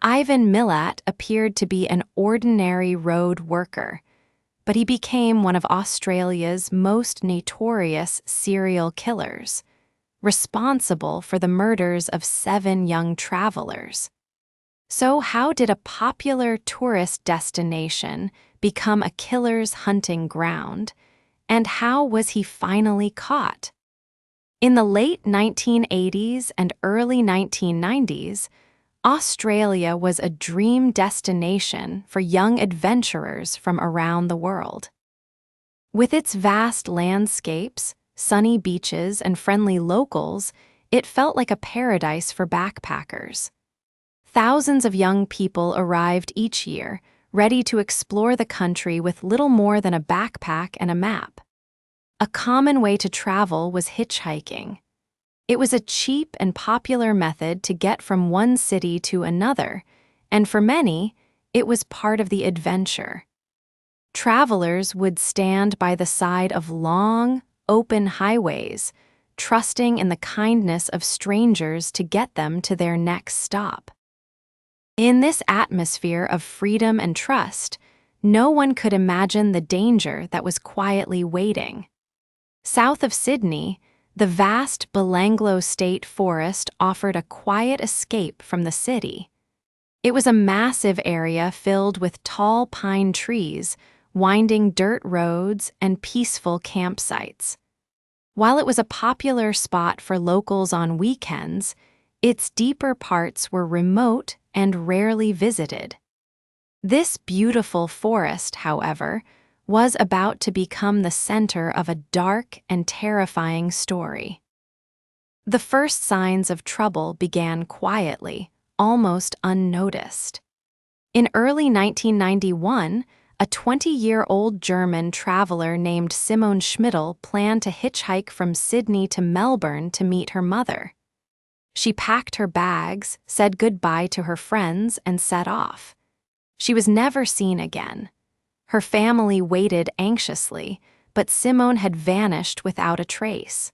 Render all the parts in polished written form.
Ivan Milat appeared to be an ordinary road worker, but he became one of Australia's most notorious serial killers, responsible for the murders of 7 young travelers. So how did a popular tourist destination become a killer's hunting ground, and how was he finally caught? In the late 1980s and early 1990s, Australia was a dream destination for young adventurers from around the world. With its vast landscapes, sunny beaches, and friendly locals, it felt like a paradise for backpackers. Thousands of young people arrived each year, ready to explore the country with little more than a backpack and a map. A common way to travel was hitchhiking. It was a cheap and popular method to get from one city to another, and for many, it was part of the adventure. Travelers would stand by the side of long, open highways, trusting in the kindness of strangers to get them to their next stop. In this atmosphere of freedom and trust, no one could imagine the danger that was quietly waiting. South of Sydney, the vast Belanglo State Forest offered a quiet escape from the city. It was a massive area filled with tall pine trees, winding dirt roads, and peaceful campsites. While it was a popular spot for locals on weekends, its deeper parts were remote and rarely visited. This beautiful forest, however, was about to become the center of a dark and terrifying story. The first signs of trouble began quietly, almost unnoticed. In early 1991, a 20-year-old German traveler named Simone Schmidl planned to hitchhike from Sydney to Melbourne to meet her mother. She packed her bags, said goodbye to her friends, and set off. She was never seen again. Her family waited anxiously, but Simone had vanished without a trace.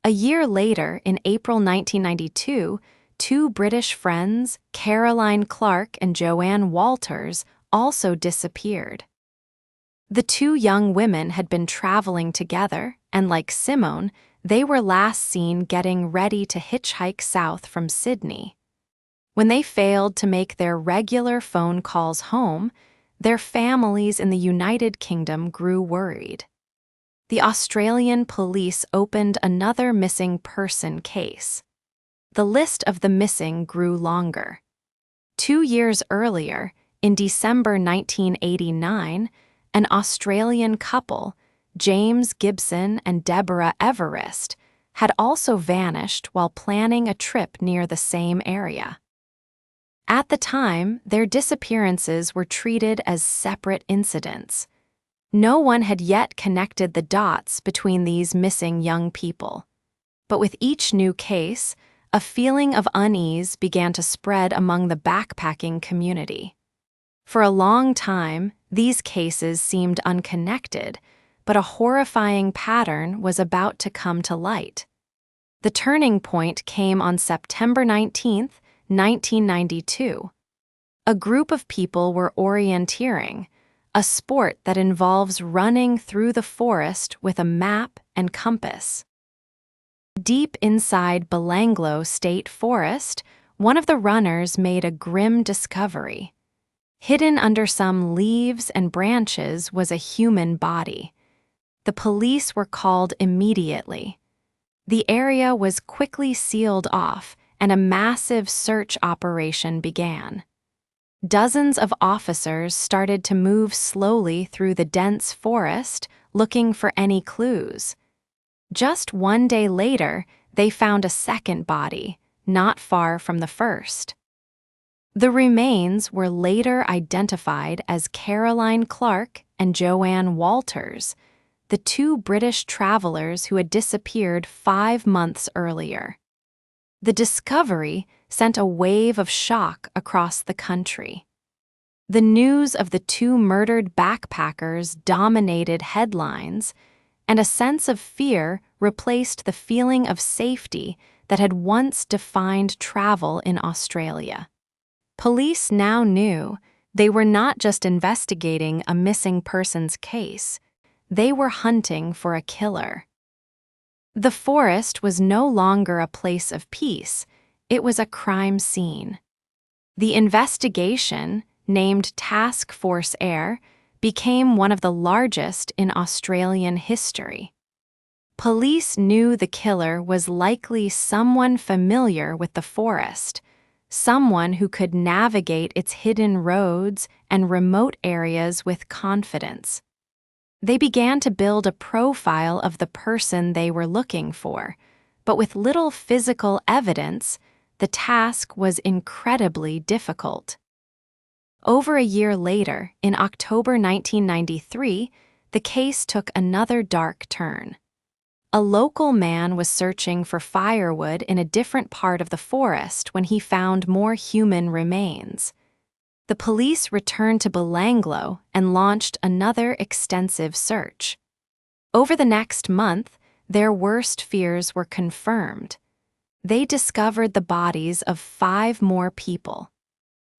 A year later, in April 1992, 2 British friends, Caroline Clark and Joanne Walters, also disappeared. The 2 young women had been traveling together, and like Simone, they were last seen getting ready to hitchhike south from Sydney. When they failed to make their regular phone calls home, their families in the United Kingdom grew worried. The Australian police opened another missing person case. The list of the missing grew longer. 2 years earlier, in December 1989, an Australian couple, James Gibson and Deborah Everest, had also vanished while planning a trip near the same area. At the time, their disappearances were treated as separate incidents. No one had yet connected the dots between these missing young people. But with each new case, a feeling of unease began to spread among the backpacking community. For a long time, these cases seemed unconnected, but a horrifying pattern was about to come to light. The turning point came on September 19, 1992. A group of people were orienteering, a sport that involves running through the forest with a map and compass. Deep inside Belanglo State Forest, one of the runners made a grim discovery. Hidden under some leaves and branches was a human body. The police were called immediately. The area was quickly sealed off, and a massive search operation began. Dozens of officers started to move slowly through the dense forest, looking for any clues. Just 1 day later, they found a second body, not far from the first. The remains were later identified as Caroline Clark and Joanne Walters, the 2 British travelers who had disappeared 5 months earlier. The discovery sent a wave of shock across the country. The news of the 2 murdered backpackers dominated headlines, and a sense of fear replaced the feeling of safety that had once defined travel in Australia. Police now knew they were not just investigating a missing persons case, they were hunting for a killer. The forest was no longer a place of peace, it was a crime scene. The investigation, named Task Force Air, became one of the largest in Australian history. Police knew the killer was likely someone familiar with the forest, someone who could navigate its hidden roads and remote areas with confidence. They began to build a profile of the person they were looking for, but with little physical evidence, the task was incredibly difficult. Over a year later, in October 1993, the case took another dark turn. A local man was searching for firewood in a different part of the forest when he found more human remains. The police returned to Belanglo and launched another extensive search. Over the next month, their worst fears were confirmed. They discovered the bodies of 5 more people.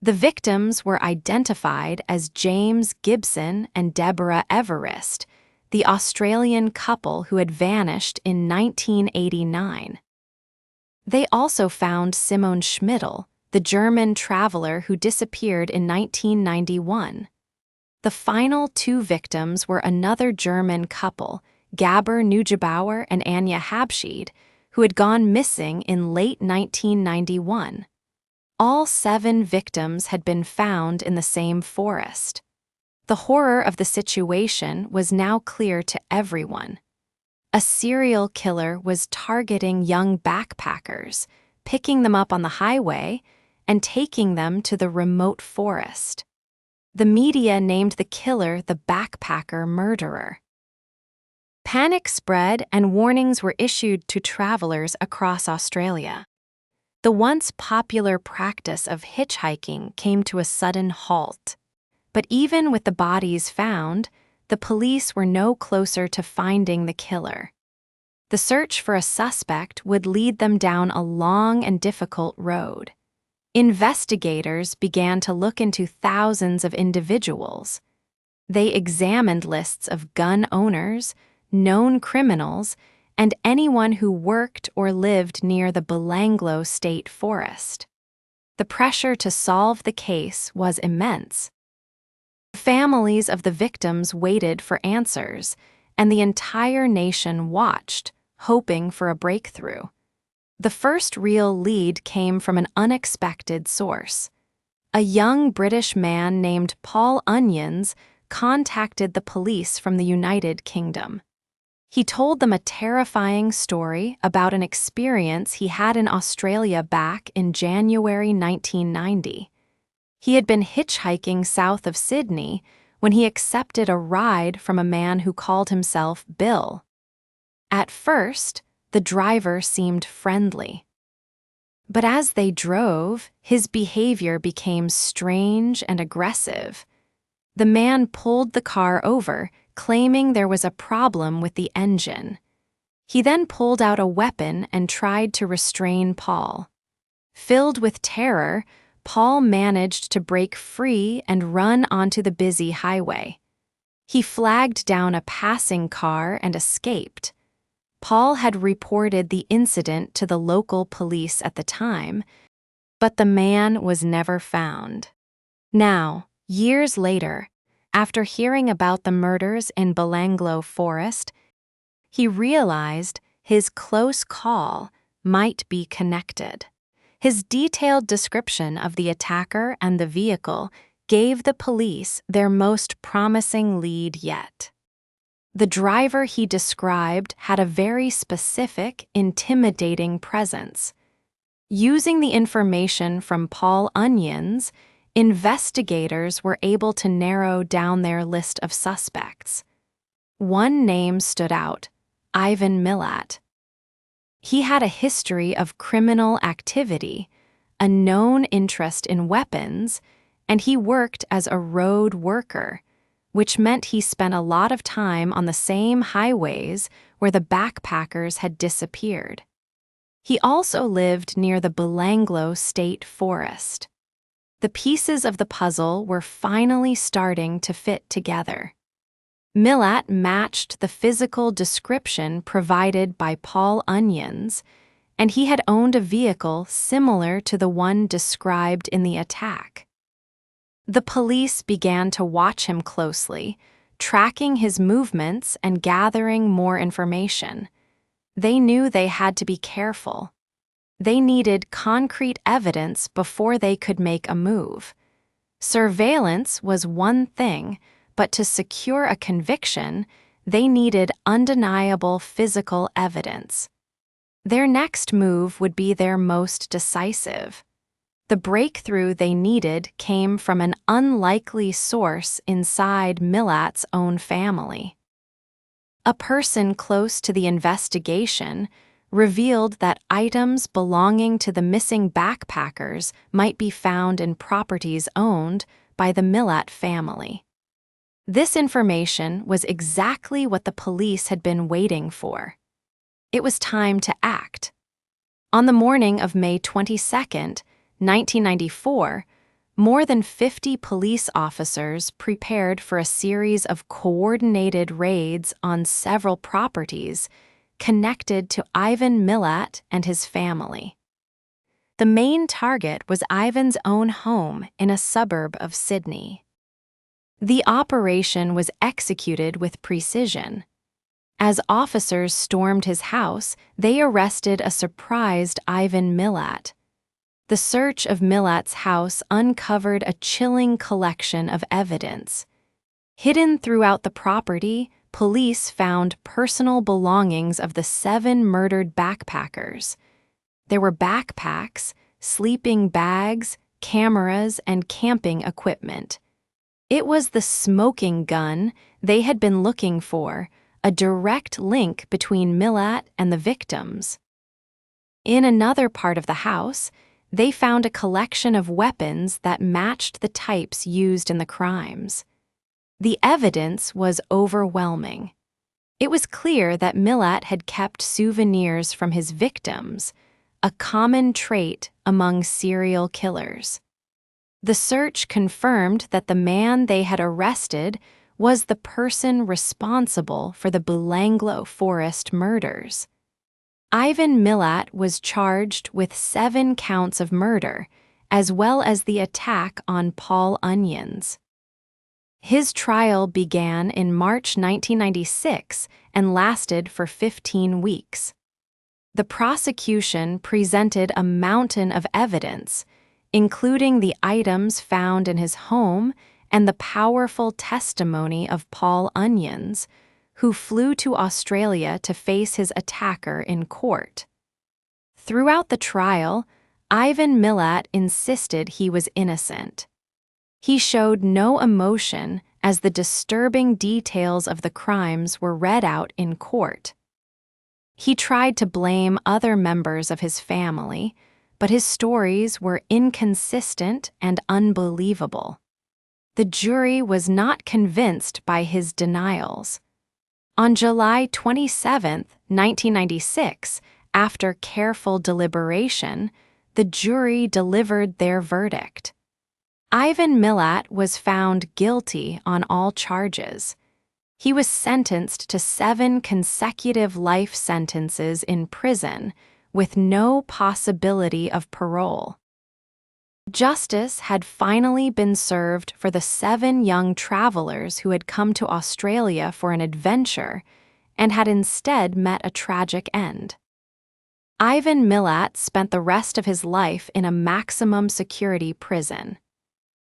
The victims were identified as James Gibson and Deborah Everest, the Australian couple who had vanished in 1989. They also found Simon Schmidl, the German traveler who disappeared in 1991. The final 2 victims were another German couple, Gabor Neugebauer and Anja Habschied, who had gone missing in late 1991. All 7 victims had been found in the same forest. The horror of the situation was now clear to everyone. A serial killer was targeting young backpackers, picking them up on the highway, and taking them to the remote forest. The media named the killer the backpacker murderer. Panic spread and warnings were issued to travelers across Australia. The once popular practice of hitchhiking came to a sudden halt. But even with the bodies found, the police were no closer to finding the killer. The search for a suspect would lead them down a long and difficult road. Investigators began to look into thousands of individuals. They examined lists of gun owners, known criminals, and anyone who worked or lived near the Belanglo State Forest. The pressure to solve the case was immense. Families of the victims waited for answers, and the entire nation watched, hoping for a breakthrough. The first real lead came from an unexpected source. A young British man named Paul Onions contacted the police from the United Kingdom. He told them a terrifying story about an experience he had in Australia back in January 1990. He had been hitchhiking south of Sydney when he accepted a ride from a man who called himself Bill. At first, the driver seemed friendly. But as they drove, his behavior became strange and aggressive. The man pulled the car over, claiming there was a problem with the engine. He then pulled out a weapon and tried to restrain Paul. Filled with terror, Paul managed to break free and run onto the busy highway. He flagged down a passing car and escaped. Paul had reported the incident to the local police at the time, but the man was never found. Now, years later, after hearing about the murders in Belanglo Forest, he realized his close call might be connected. His detailed description of the attacker and the vehicle gave the police their most promising lead yet. The driver he described had a very specific, intimidating presence. Using the information from Paul Onions, investigators were able to narrow down their list of suspects. One name stood out: Ivan Milat. He had a history of criminal activity, a known interest in weapons, and he worked as a road worker, which meant he spent a lot of time on the same highways where the backpackers had disappeared. He also lived near the Belanglo State Forest. The pieces of the puzzle were finally starting to fit together. Milat matched the physical description provided by Paul Onions, and he had owned a vehicle similar to the one described in the attack. The police began to watch him closely, tracking his movements and gathering more information. They knew they had to be careful. They needed concrete evidence before they could make a move. Surveillance was one thing, but to secure a conviction, they needed undeniable physical evidence. Their next move would be their most decisive. The breakthrough they needed came from an unlikely source inside Milat's own family. A person close to the investigation revealed that items belonging to the missing backpackers might be found in properties owned by the Milat family. This information was exactly what the police had been waiting for. It was time to act. On the morning of May 22, 1994, more than 50 police officers prepared for a series of coordinated raids on several properties connected to Ivan Milat and his family. The main target was Ivan's own home in a suburb of Sydney. The operation was executed with precision. As officers stormed his house, they arrested a surprised Ivan Milat. The search of Milat's house uncovered a chilling collection of evidence. Hidden throughout the property, police found personal belongings of the 7 murdered backpackers. There were backpacks, sleeping bags, cameras, and camping equipment. It was the smoking gun they had been looking for, a direct link between Milat and the victims. In another part of the house, they found a collection of weapons that matched the types used in the crimes. The evidence was overwhelming. It was clear that Milat had kept souvenirs from his victims, a common trait among serial killers. The search confirmed that the man they had arrested was the person responsible for the Belanglo Forest murders. Ivan Milat was charged with 7 counts of murder, as well as the attack on Paul Onions. His trial began in March 1996 and lasted for 15 weeks. The prosecution presented a mountain of evidence, including the items found in his home and the powerful testimony of Paul Onions, who flew to Australia to face his attacker in court. Throughout the trial, Ivan Milat insisted he was innocent. He showed no emotion as the disturbing details of the crimes were read out in court. He tried to blame other members of his family, but his stories were inconsistent and unbelievable. The jury was not convinced by his denials. On July 27, 1996, after careful deliberation, the jury delivered their verdict. Ivan Milat was found guilty on all charges. He was sentenced to 7 consecutive life sentences in prison, with no possibility of parole. Justice had finally been served for the 7 young travelers who had come to Australia for an adventure and had instead met a tragic end. Ivan Milat spent the rest of his life in a maximum security prison.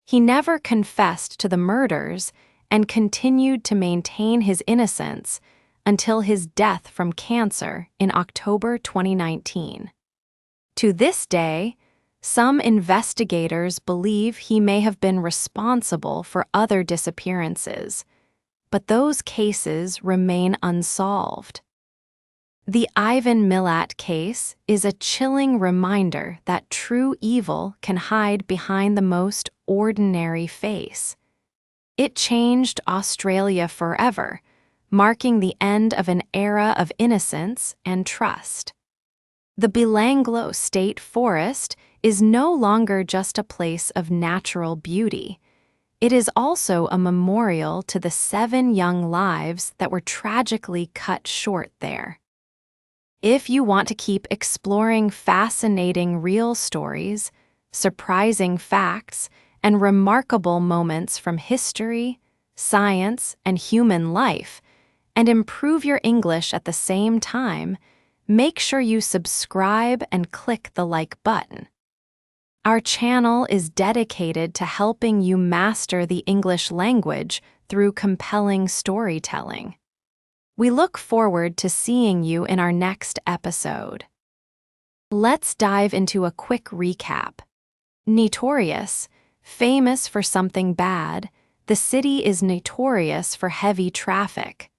He never confessed to the murders and continued to maintain his innocence until his death from cancer in October 2019. To this day, some investigators believe he may have been responsible for other disappearances, but those cases remain unsolved. The Ivan Milat case is a chilling reminder that true evil can hide behind the most ordinary face. It changed Australia forever, marking the end of an era of innocence and trust. The Belanglo State Forest is no longer just a place of natural beauty. It is also a memorial to the 7 young lives that were tragically cut short there. If you want to keep exploring fascinating real stories, surprising facts, and remarkable moments from history, science, and human life, and improve your English at the same time, make sure you subscribe and click the like button. Our channel is dedicated to helping you master the English language through compelling storytelling. We look forward to seeing you in our next episode. Let's dive into a quick recap. Notorious, famous for something bad, the city is notorious for heavy traffic.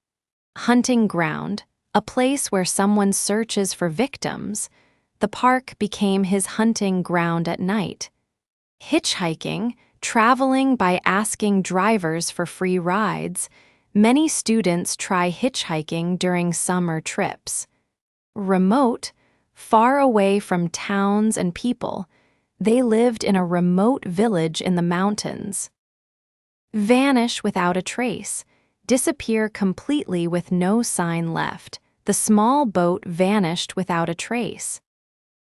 Hunting ground, a place where someone searches for victims, the park became his hunting ground at night. Hitchhiking, traveling by asking drivers for free rides, many students try hitchhiking during summer trips. Remote, far away from towns and people, they lived in a remote village in the mountains. Vanish without a trace, disappear completely with no sign left. The small boat vanished without a trace.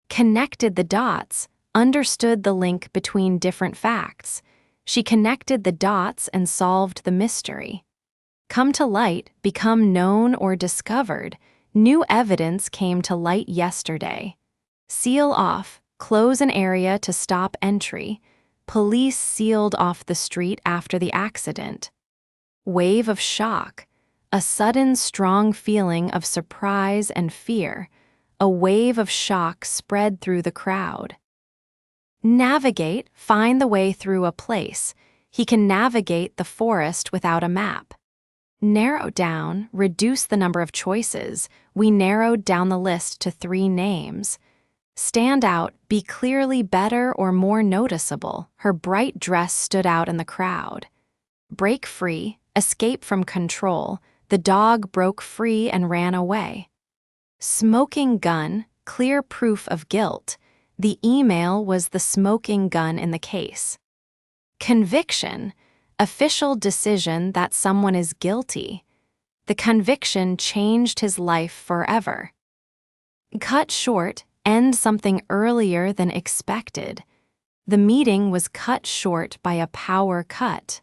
Connected the dots, understood the link between different facts. She connected the dots and solved the mystery. Come to light, become known or discovered. New evidence came to light yesterday. Seal off, close an area to stop entry. Police sealed off the street after the accident. Wave of shock, a sudden strong feeling of surprise and fear. A wave of shock spread through the crowd. Navigate, find the way through a place. He can navigate the forest without a map. Narrow down, reduce the number of choices. We narrowed down the list to 3 names. Stand out, be clearly better or more noticeable. Her bright dress stood out in the crowd. Break free, escape from control. The dog broke free and ran away. Smoking gun, clear proof of guilt. The email was the smoking gun in the case. Conviction, official decision that someone is guilty. The conviction changed his life forever. Cut short, end something earlier than expected. The meeting was cut short by a power cut.